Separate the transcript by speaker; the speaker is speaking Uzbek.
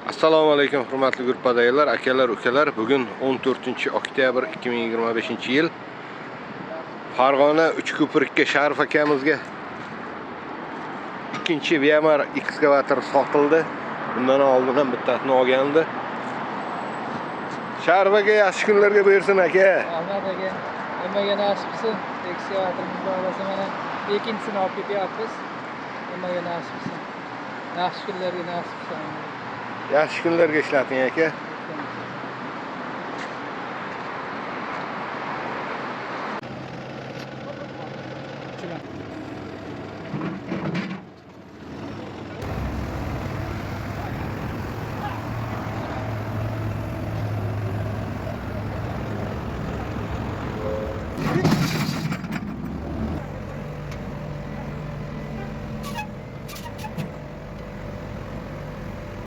Speaker 1: Assalomu alaykum hurmatli guruhdagilar, akalar, ukalar. Bugun 14-oktyabr 2025-yil. Farg'ona Uchko'prikka Sharif akamizga ikkinchi Weimar ekskavator sotildi. Bundan oldin ham bittasini olgandi. Sharif aka, yaxshi kunlarga buyursin aka.
Speaker 2: Rahmat aka. Nimaga nasib qilsin. Ekskavatorimizni olsa mana ikkinchisini olib ketyapmiz. Nimaga nasib qilsin. Yaxshi kunlarga nasib qilsin.
Speaker 1: Yaxshi kunlarga ishlating aka.